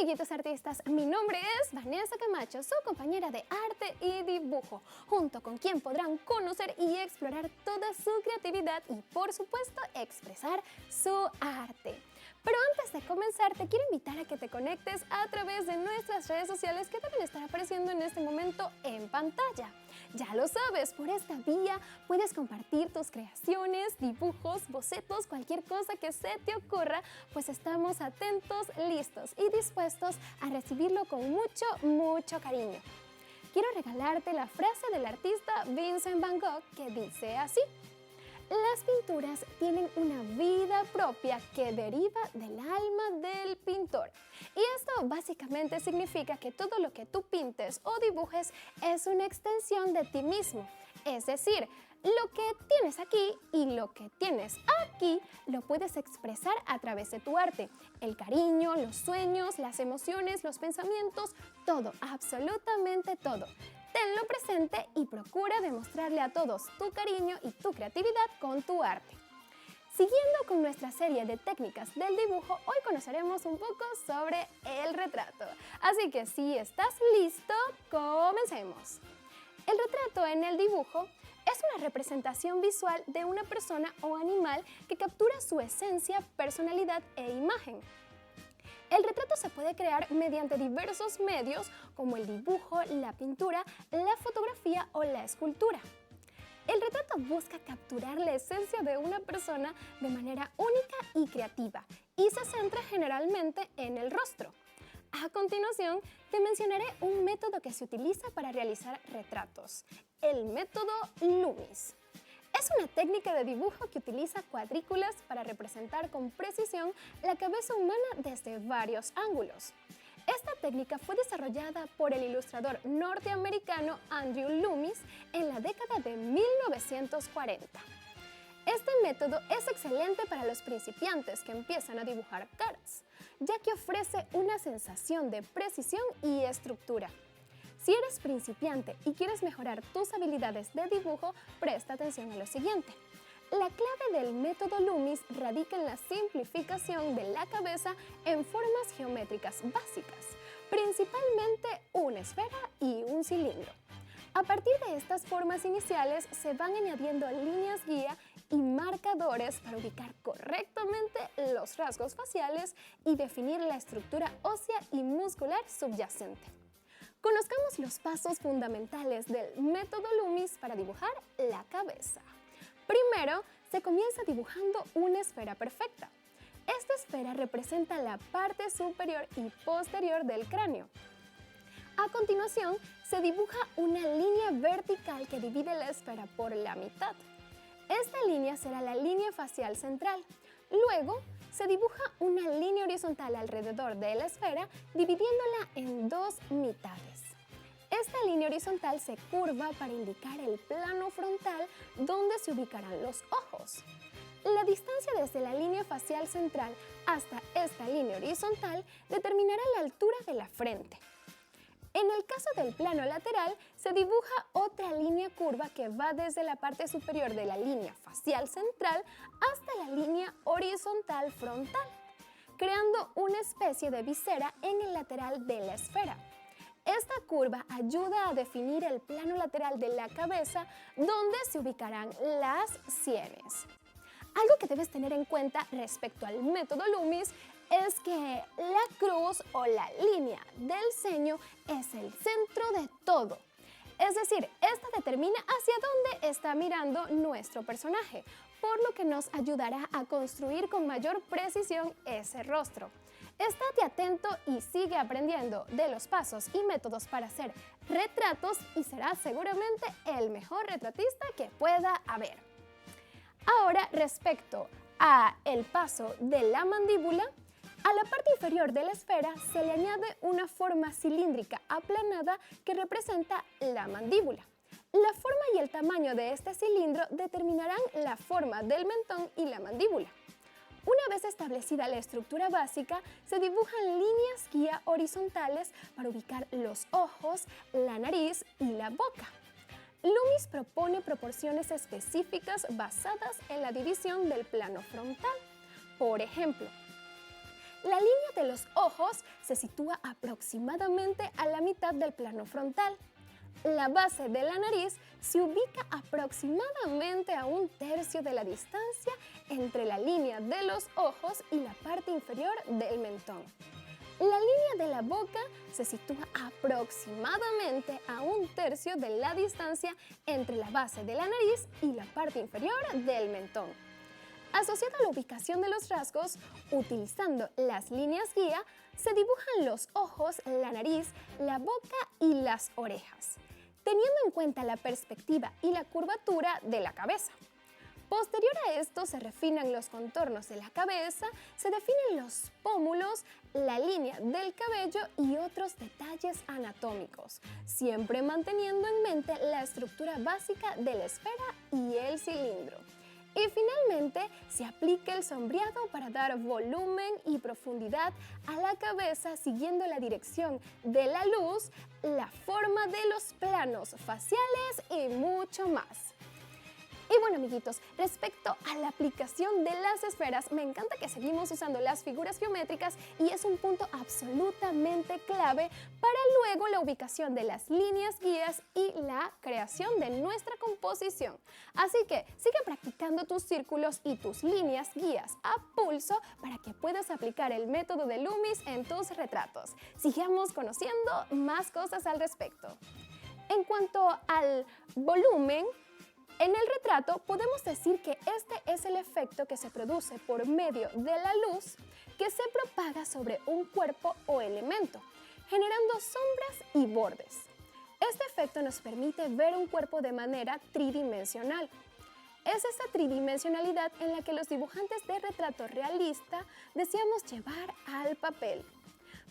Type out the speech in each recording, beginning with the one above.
amiguitos artistas, mi nombre es Vanessa Camacho, su compañera de arte y dibujo, junto con quien podrán conocer y explorar toda su creatividad y, por supuesto, expresar su arte. Pero antes de comenzar, te quiero invitar a que te conectes a través de nuestras redes sociales que deben estar apareciendo en este momento en pantalla. Ya lo sabes, por esta vía puedes compartir tus creaciones, dibujos, bocetos, cualquier cosa que se te ocurra, pues estamos atentos, listos y dispuestos a recibirlo con mucho cariño. Quiero regalarte la frase del artista Vincent Van Gogh que dice así: las pinturas tienen una vida propia que deriva del alma del pintor. Y esto básicamente significa que todo lo que tú pintes o dibujes es una extensión de ti mismo. Es decir, lo que tienes aquí y lo que tienes aquí lo puedes expresar a través de tu arte. El cariño, los sueños, las emociones, los pensamientos, todo, absolutamente todo. Tenlo presente y procura demostrarle a todos tu cariño y tu creatividad con tu arte. Siguiendo con nuestra serie de técnicas del dibujo, hoy conoceremos un poco sobre el retrato. Así que si estás listo, comencemos. El retrato en el dibujo es una representación visual de una persona o animal que captura su esencia, personalidad e imagen. El retrato se puede crear mediante diversos medios como el dibujo, la pintura, la fotografía o la escultura. El retrato busca capturar la esencia de una persona de manera única y creativa y se centra generalmente en el rostro. A continuación, te mencionaré un método que se utiliza para realizar retratos, el método Loomis. Es una técnica de dibujo que utiliza cuadrículas para representar con precisión la cabeza humana desde varios ángulos. Esta técnica fue desarrollada por el ilustrador norteamericano Andrew Loomis en la década de 1940. Este método es excelente para los principiantes que empiezan a dibujar caras, ya que ofrece una sensación de precisión y estructura. Si eres principiante y quieres mejorar tus habilidades de dibujo, presta atención a lo siguiente. La clave del método Loomis radica en la simplificación de la cabeza en formas geométricas básicas, principalmente una esfera y un cilindro. A partir de estas formas iniciales se van añadiendo líneas guía y marcadores para ubicar correctamente los rasgos faciales y definir la estructura ósea y muscular subyacente. Conozcamos los pasos fundamentales del método Loomis para dibujar la cabeza. Primero, se comienza dibujando una esfera perfecta. Esta esfera representa la parte superior y posterior del cráneo. A continuación, se dibuja una línea vertical que divide la esfera por la mitad. Esta línea será la línea facial central. Luego, se dibuja una línea horizontal alrededor de la esfera, dividiéndola en dos mitades. Esta línea horizontal se curva para indicar el plano frontal donde se ubicarán los ojos. La distancia desde la línea facial central hasta esta línea horizontal determinará la altura de la frente. En el caso del plano lateral, se dibuja otra línea curva que va desde la parte superior de la línea facial central hasta la línea horizontal frontal, creando una especie de visera en el lateral de la esfera. Esta curva ayuda a definir el plano lateral de la cabeza donde se ubicarán las sienes. Algo que debes tener en cuenta respecto al método Loomis es que la cruz o la línea del ceño es el centro de todo. Es decir, esta determina hacia dónde está mirando nuestro personaje, por lo que nos ayudará a construir con mayor precisión ese rostro. Estate atento y sigue aprendiendo de los pasos y métodos para hacer retratos y serás seguramente el mejor retratista que pueda haber. Ahora, respecto a el paso de la mandíbula, a la parte inferior de la esfera se le añade una forma cilíndrica aplanada que representa la mandíbula. La forma y el tamaño de este cilindro determinarán la forma del mentón y la mandíbula. Una vez establecida la estructura básica, se dibujan líneas guía horizontales para ubicar los ojos, la nariz y la boca. Loomis propone proporciones específicas basadas en la división del plano frontal. Por ejemplo, la línea de los ojos se sitúa aproximadamente a la mitad del plano frontal. La base de la nariz se ubica aproximadamente a un tercio de la distancia entre la línea de los ojos y la parte inferior del mentón. La línea de la boca se sitúa aproximadamente a un tercio de la distancia entre la base de la nariz y la parte inferior del mentón. Asociado a la ubicación de los rasgos, utilizando las líneas guía, se dibujan los ojos, la nariz, la boca y las orejas, teniendo en cuenta la perspectiva y la curvatura de la cabeza. Posterior a esto se refinan los contornos de la cabeza, se definen los pómulos, la línea del cabello y otros detalles anatómicos, siempre manteniendo en mente la estructura básica de la esfera y el cilindro. Y finalmente se aplica el sombreado para dar volumen y profundidad a la cabeza siguiendo la dirección de la luz, la forma de los planos faciales y mucho más. Y bueno, amiguitos, respecto a la aplicación de las esferas, me encanta que seguimos usando las figuras geométricas y es un punto absolutamente clave para luego la ubicación de las líneas guías y la creación de nuestra composición. Así que sigue practicando tus círculos y tus líneas guías a pulso para que puedas aplicar el método de Loomis en tus retratos. Sigamos conociendo más cosas al respecto. En cuanto al volumen, en el retrato podemos decir que este es el efecto que se produce por medio de la luz que se propaga sobre un cuerpo o elemento, generando sombras y bordes. Este efecto nos permite ver un cuerpo de manera tridimensional. Es esta tridimensionalidad en la que los dibujantes de retrato realista deseamos llevar al papel.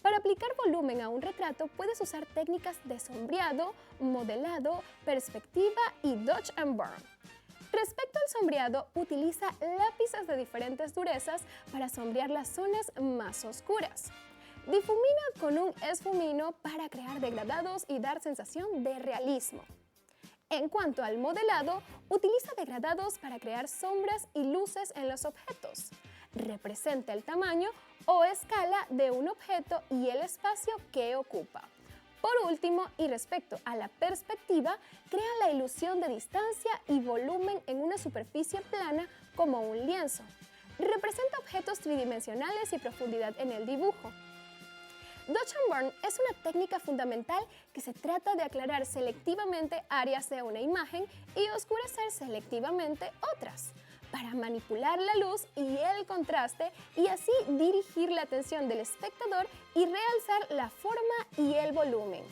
Para aplicar volumen a un retrato puedes usar técnicas de sombreado, modelado, perspectiva y dodge and burn. Respecto al sombreado, utiliza lápices de diferentes durezas para sombrear las zonas más oscuras. Difumina con un esfumino para crear degradados y dar sensación de realismo. En cuanto al modelado, utiliza degradados para crear sombras y luces en los objetos. Representa el tamaño o escala de un objeto y el espacio que ocupa. Por último, y respecto a la perspectiva, crea la ilusión de distancia y volumen en una superficie plana como un lienzo. Representa objetos tridimensionales y profundidad en el dibujo. Dodge and burn es una técnica fundamental que se trata de aclarar selectivamente áreas de una imagen y oscurecer selectivamente otras, para manipular la luz y el contraste y así dirigir la atención del espectador y realzar la forma y el volumen.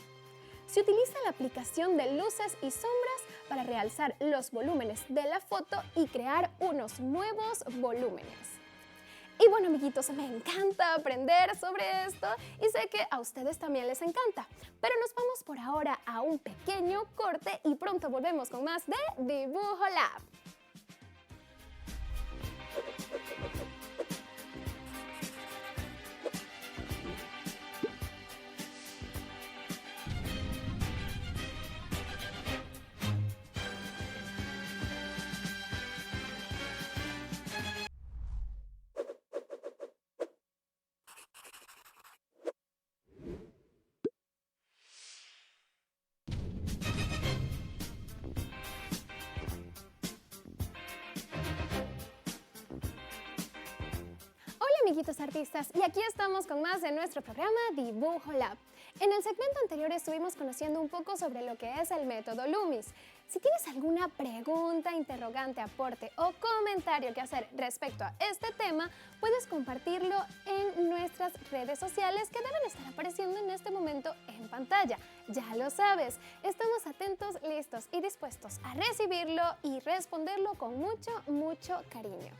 Se utiliza la aplicación de luces y sombras para realzar los volúmenes de la foto y crear unos nuevos volúmenes. Y bueno, amiguitos, me encanta aprender sobre esto y sé que a ustedes también les encanta. Pero nos vamos por ahora a un pequeño corte y pronto volvemos con más de Dibujo Lab. Amiguitos artistas, y aquí estamos con más de nuestro programa Dibujo Lab. En el segmento anterior estuvimos conociendo un poco sobre lo que es el método Loomis. Si tienes alguna pregunta, interrogante, aporte o comentario que hacer respecto a este tema, puedes compartirlo en nuestras redes sociales que deben estar apareciendo en este momento en pantalla. Ya lo sabes, estamos atentos, listos y dispuestos a recibirlo y responderlo con mucho cariño.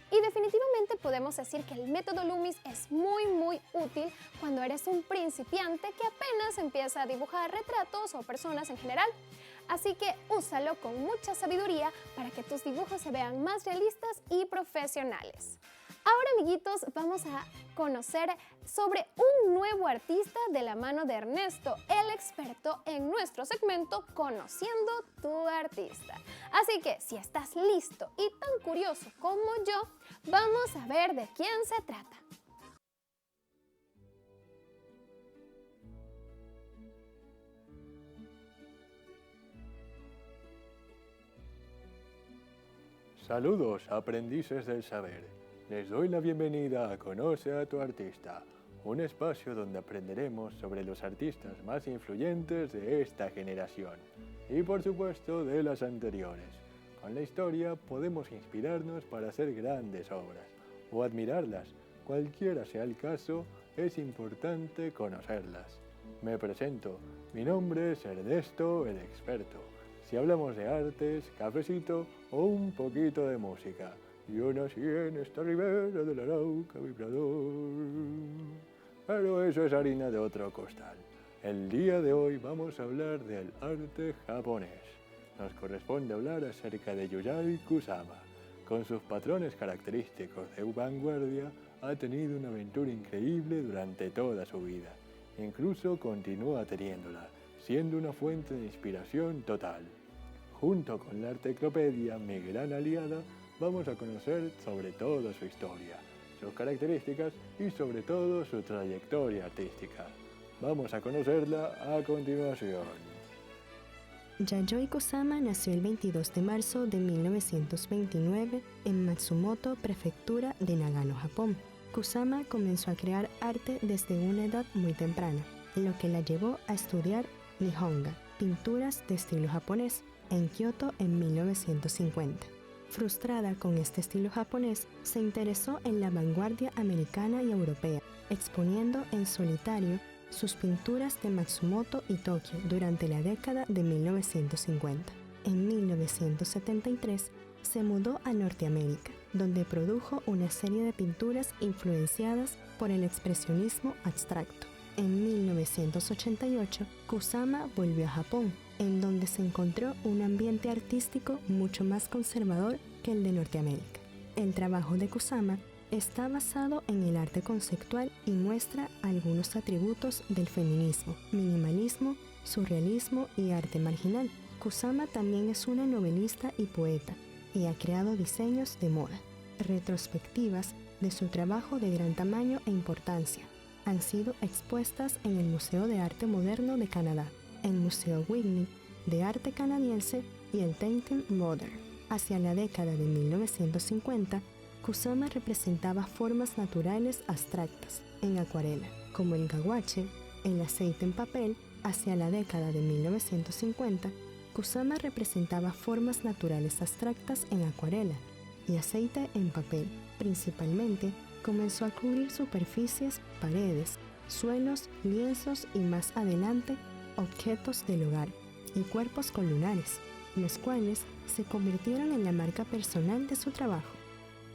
Y definitivamente podemos decir que el método Loomis es muy útil cuando eres un principiante que apenas empieza a dibujar retratos o personas en general. Así que úsalo con mucha sabiduría para que tus dibujos se vean más realistas y profesionales. Ahora, amiguitos, vamos a conocer sobre un nuevo artista de la mano de Ernesto, el experto en nuestro segmento Conociendo tu Artista. Así que, si estás listo y tan curioso como yo, vamos a ver de quién se trata. Saludos, aprendices del saber. Les doy la bienvenida a Conoce a tu artista, un espacio donde aprenderemos sobre los artistas más influyentes de esta generación y por supuesto de las anteriores. Con la historia podemos inspirarnos para hacer grandes obras o admirarlas. Cualquiera sea el caso, es importante conocerlas. Me presento, mi nombre es Ernesto el Experto. Si hablamos de artes, cafecito o un poquito de música. Yo nací en esta ribera del Arauca vibrador. Pero eso es harina de otro costal. El día de hoy vamos a hablar del arte japonés. Nos corresponde hablar acerca de Yayoi Kusama. Con sus patrones característicos de vanguardia, ha tenido una aventura increíble durante toda su vida. Incluso continúa teniéndola, siendo una fuente de inspiración total. Junto con la Arteclopedia, mi gran aliada, vamos a conocer sobre toda su historia, sus características y sobre todo su trayectoria artística. Vamos a conocerla a continuación. Yayoi Kusama nació el 22 de marzo de 1929 en Matsumoto, prefectura de Nagano, Japón. Kusama comenzó a crear arte desde una edad muy temprana, lo que la llevó a estudiar Nihonga, pinturas de estilo japonés, en Kioto en 1950. Frustrada con este estilo japonés, se interesó en la vanguardia americana y europea, exponiendo en solitario sus pinturas de Matsumoto y Tokio durante la década de 1950. En 1973 se mudó a Norteamérica, donde produjo una serie de pinturas influenciadas por el expresionismo abstracto. En 1988, Kusama volvió a Japón, en donde se encontró un ambiente artístico mucho más conservador que el de Norteamérica. El trabajo de Kusama está basado en el arte conceptual y muestra algunos atributos del feminismo, minimalismo, surrealismo y arte marginal. Kusama también es una novelista y poeta, y ha creado diseños de moda. Retrospectivas de su trabajo de gran tamaño e importancia han sido expuestas en el Museo de Arte Moderno de Canadá, el Museo Whitney de Arte Canadiense y el Tate Modern. Hacia la década de 1950, Kusama representaba formas naturales abstractas en acuarela, como el gawache, el aceite en papel. Hacia la década de 1950, Kusama representaba formas naturales abstractas en acuarela y aceite en papel. Principalmente, comenzó a cubrir superficies, paredes, suelos, lienzos y más adelante, objetos del hogar y cuerpos con lunares, los cuales se convirtieron en la marca personal de su trabajo.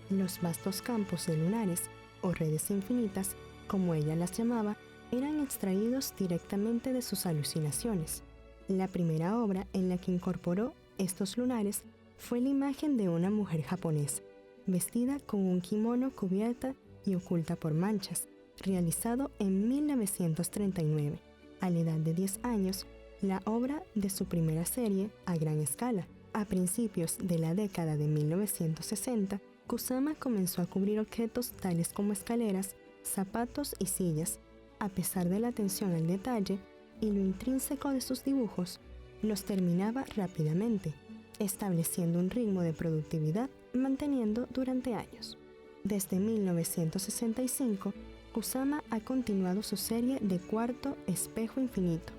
Los vastos campos de lunares, o redes infinitas, como ella las llamaba, eran extraídos directamente de sus alucinaciones. La primera obra en la que incorporó estos lunares fue la imagen de una mujer japonesa, vestida con un kimono cubierta y oculta por manchas, realizado en 1939, a la edad de 10 años, la obra de su primera serie a gran escala. A principios de la década de 1960, Kusama comenzó a cubrir objetos tales como escaleras, zapatos y sillas. A pesar de la atención al detalle y lo intrínseco de sus dibujos, los terminaba rápidamente, estableciendo un ritmo de productividad manteniendo durante años. Desde 1965, Kusama ha continuado su serie de Cuarto Espejo Infinito.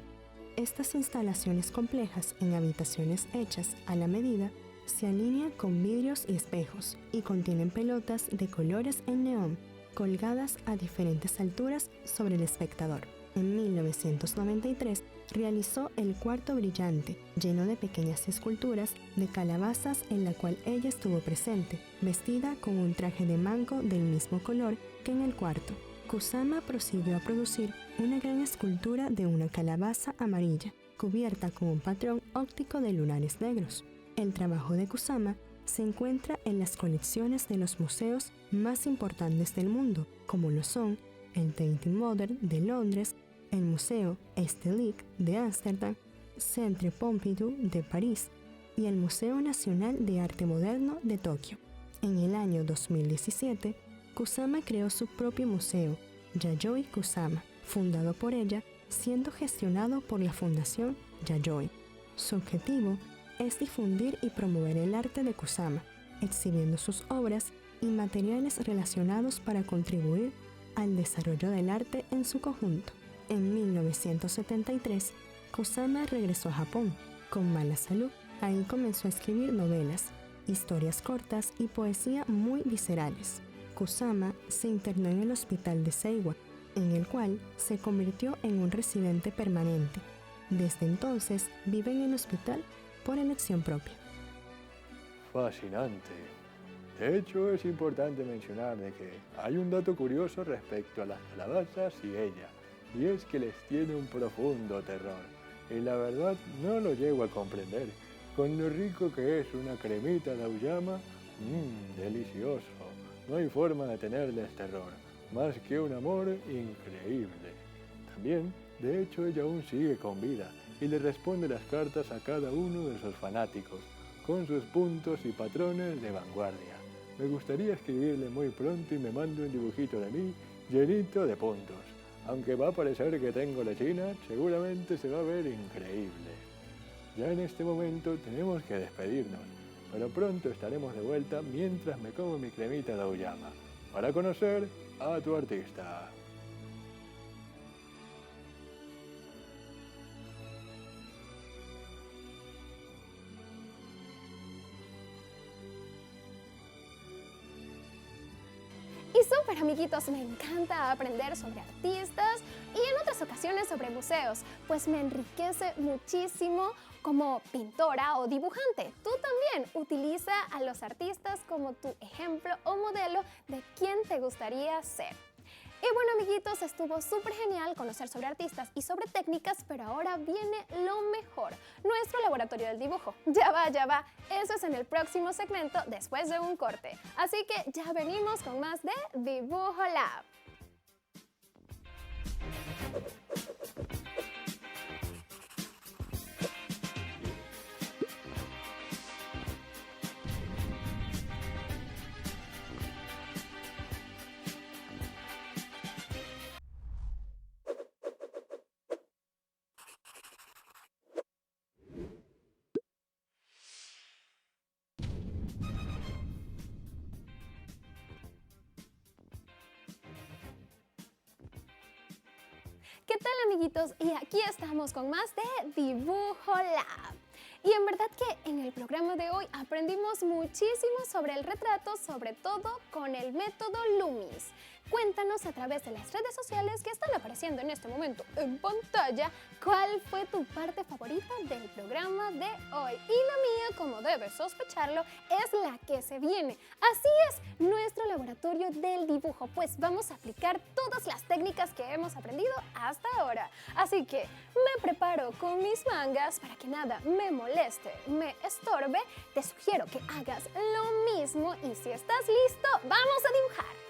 Estas instalaciones complejas en habitaciones hechas a la medida se alinean con vidrios y espejos y contienen pelotas de colores en neón colgadas a diferentes alturas sobre el espectador. En 1993 realizó el Cuarto Brillante, lleno de pequeñas esculturas de calabazas en la cual ella estuvo presente, vestida con un traje de mango del mismo color que en el cuarto. Kusama prosiguió a producir una gran escultura de una calabaza amarilla, cubierta con un patrón óptico de lunares negros. El trabajo de Kusama se encuentra en las colecciones de los museos más importantes del mundo, como lo son el Tate Modern de Londres, el Museo Stedelijk de Ámsterdam, Centre Pompidou de París y el Museo Nacional de Arte Moderno de Tokio. En el año 2017, Kusama creó su propio museo, Yayoi Kusama, fundado por ella, siendo gestionado por la Fundación Yayoi. Su objetivo es difundir y promover el arte de Kusama exhibiendo sus obras y materiales relacionados para contribuir al desarrollo del arte en su conjunto. En 1973, Kusama regresó a Japón con mala salud. Ahí comenzó a escribir novelas, historias cortas y poesía muy viscerales. Kusama se internó en el hospital de Seiwa, en el cual se convirtió en un residente permanente. Desde entonces vive en el hospital por elección propia. Fascinante. De hecho, es importante mencionar de que hay un dato curioso respecto a las calabazas y ella, y es que les tiene un profundo terror. Y la verdad no lo llego a comprender, con lo rico que es una cremita de auyama. Delicioso. No hay forma de tenerles terror, más que un amor increíble. También, de hecho, ella aún sigue con vida y le responde las cartas a cada uno de sus fanáticos, con sus puntos y patrones de vanguardia. Me gustaría escribirle muy pronto y me mande un dibujito de mí llenito de puntos. Aunque va a parecer que tengo lechina, seguramente se va a ver increíble. Ya en este momento tenemos que despedirnos, pero pronto estaremos de vuelta mientras me como mi cremita de auyama, para conocer a tu artista. Y súper amiguitos, me encanta aprender sobre artistas y en otras ocasiones sobre museos, pues me enriquece muchísimo como pintora o dibujante. Tú también utiliza a los artistas como tu ejemplo o modelo de quién te gustaría ser. Y bueno amiguitos, estuvo súper genial conocer sobre artistas y sobre técnicas, pero ahora viene lo mejor, nuestro laboratorio del dibujo. Ya va, eso es en el próximo segmento después de un corte. Así que ya venimos con más de Dibujo Lab. ¿Qué tal amiguitos? Y aquí estamos con más de Dibujo Lab. Y en verdad que en el programa de hoy aprendimos muchísimo sobre el retrato, sobre todo con el método Loomis. Cuéntanos a través de las redes sociales que están apareciendo en este momento en pantalla cuál fue tu parte favorita del programa de hoy. Y la mía, como debes sospecharlo, es la que se viene. Así es, nuestro laboratorio del dibujo, pues vamos a aplicar todas las técnicas que hemos aprendido hasta ahora. Así que me preparo con mis mangas para que nada me moleste, me estorbe. Te sugiero que hagas lo mismo y si estás listo, vamos a dibujar.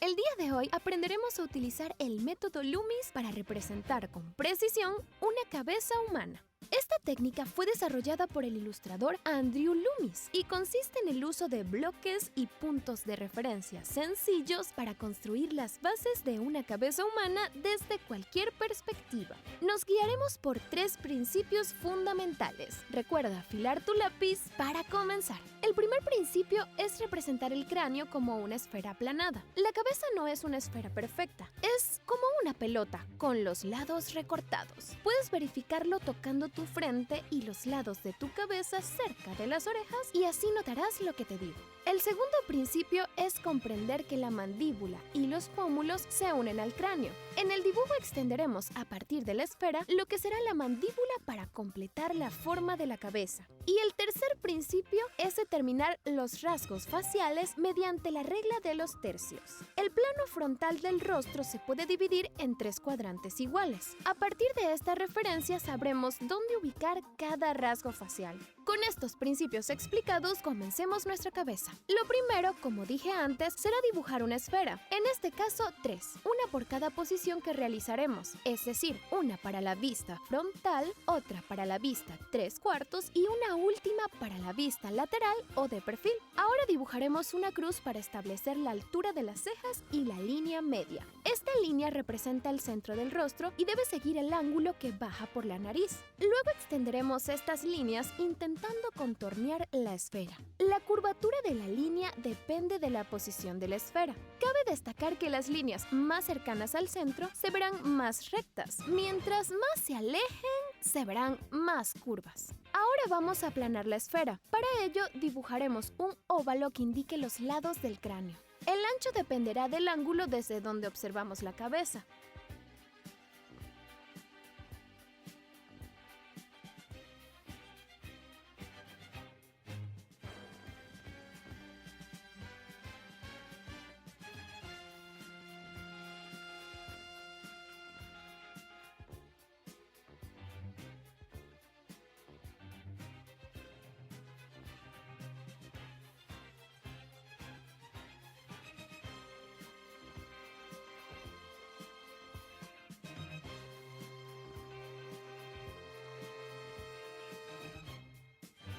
El día de hoy aprenderemos a utilizar el método Loomis para representar con precisión una cabeza humana. Esta técnica fue desarrollada por el ilustrador Andrew Loomis y consiste en el uso de bloques y puntos de referencia sencillos para construir las bases de una cabeza humana desde cualquier perspectiva. Nos guiaremos por 3 principios fundamentales. Recuerda afilar tu lápiz para comenzar. El primer principio es representar el cráneo como una esfera aplanada. La cabeza no es una esfera perfecta, es como una pelota con los lados recortados. Puedes verificarlo tocando tu frente y los lados de tu cabeza cerca de las orejas y así notarás lo que te digo. El segundo principio es comprender que la mandíbula y los pómulos se unen al cráneo. En el dibujo extenderemos a partir de la esfera lo que será la mandíbula para completar la forma de la cabeza. Y el tercer principio es determinar los rasgos faciales mediante la regla de los tercios. El plano frontal del rostro se puede dividir en 3 cuadrantes iguales. A partir de esta referencia sabremos dónde dónde ubicar cada rasgo facial. Con estos principios explicados, comencemos nuestra cabeza. Lo primero, como dije antes, será dibujar una esfera. En este caso, 3. Una por cada posición que realizaremos. Es decir, una para la vista frontal, otra para la vista 3/4 y una última para la vista lateral o de perfil. Ahora dibujaremos una cruz para establecer la altura de las cejas y la línea media. Esta línea representa el centro del rostro y debe seguir el ángulo que baja por la nariz. Luego extenderemos estas líneas intentando contornear la esfera. La curvatura de la línea depende de la posición de la esfera. Cabe destacar que las líneas más cercanas al centro se verán más rectas, mientras más se alejen, se verán más curvas. Ahora vamos a aplanar la esfera. Para ello, dibujaremos un óvalo que indique los lados del cráneo. El ancho dependerá del ángulo desde donde observamos la cabeza.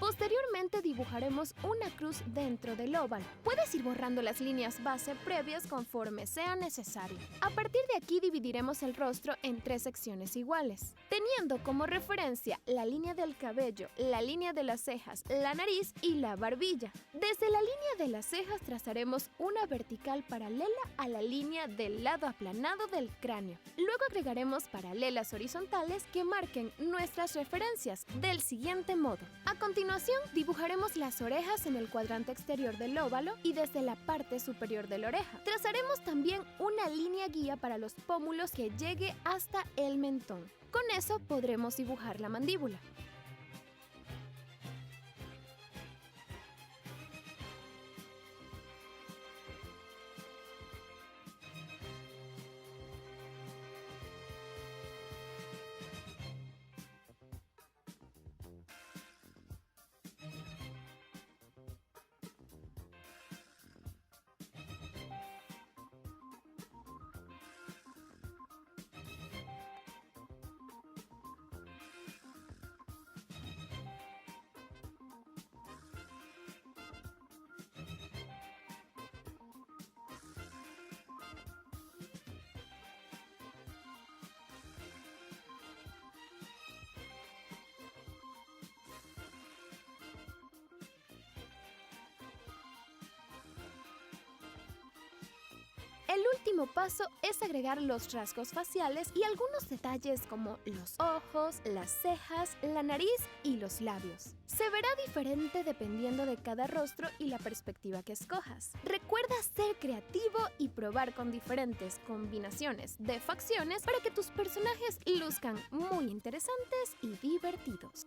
Posteriormente dibujaremos una cruz dentro del óvalo. Puedes ir borrando las líneas base previas conforme sea necesario. A partir de aquí dividiremos el rostro en 3 secciones iguales, teniendo como referencia la línea del cabello, la línea de las cejas, la nariz y la barbilla. Desde la línea de las cejas trazaremos una vertical paralela a la línea del lado aplanado del cráneo. Luego agregaremos paralelas horizontales que marquen nuestras referencias del siguiente modo. A continuación, dibujaremos las orejas en el cuadrante exterior del óvalo y desde la parte superior de la oreja. Trazaremos también una línea guía para los pómulos que llegue hasta el mentón. Con eso podremos dibujar la mandíbula. El último paso es agregar los rasgos faciales y algunos detalles como los ojos, las cejas, la nariz y los labios. Se verá diferente dependiendo de cada rostro y la perspectiva que escojas. Recuerda ser creativo y probar con diferentes combinaciones de facciones para que tus personajes luzcan muy interesantes y divertidos.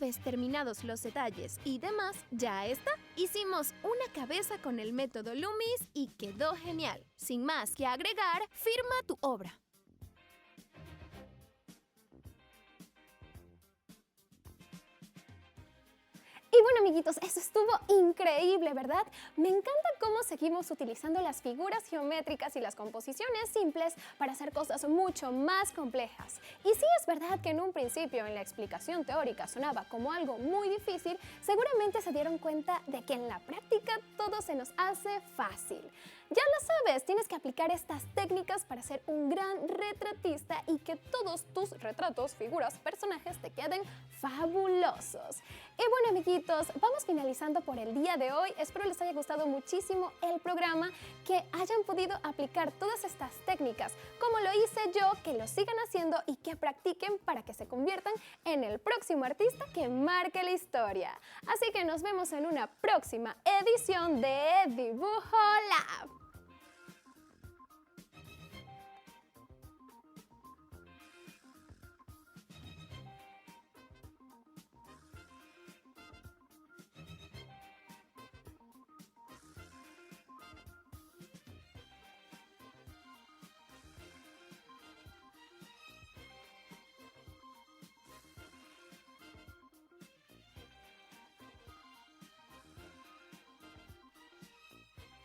vez terminados los detalles y demás, ya está. Hicimos una cabeza con el método Loomis y quedó genial. Sin más que agregar, firma tu obra. Y bueno, amiguitos, eso estuvo increíble, ¿verdad? Me encanta cómo seguimos utilizando las figuras geométricas y las composiciones simples para hacer cosas mucho más complejas. Y sí es verdad que en un principio en la explicación teórica sonaba como algo muy difícil, seguramente se dieron cuenta de que en la práctica todo se nos hace fácil. Ya lo sabes, tienes que aplicar estas técnicas para ser un gran retratista y que todos tus retratos, figuras, personajes te queden fabulosos. Y bueno, amiguitos, vamos finalizando por el día de hoy. Espero les haya gustado muchísimo el programa, que hayan podido aplicar todas estas técnicas como lo hice yo, que lo sigan haciendo y que practiquen para que se conviertan en el próximo artista que marque la historia. Así que nos vemos en una próxima edición de Dibujo Lab.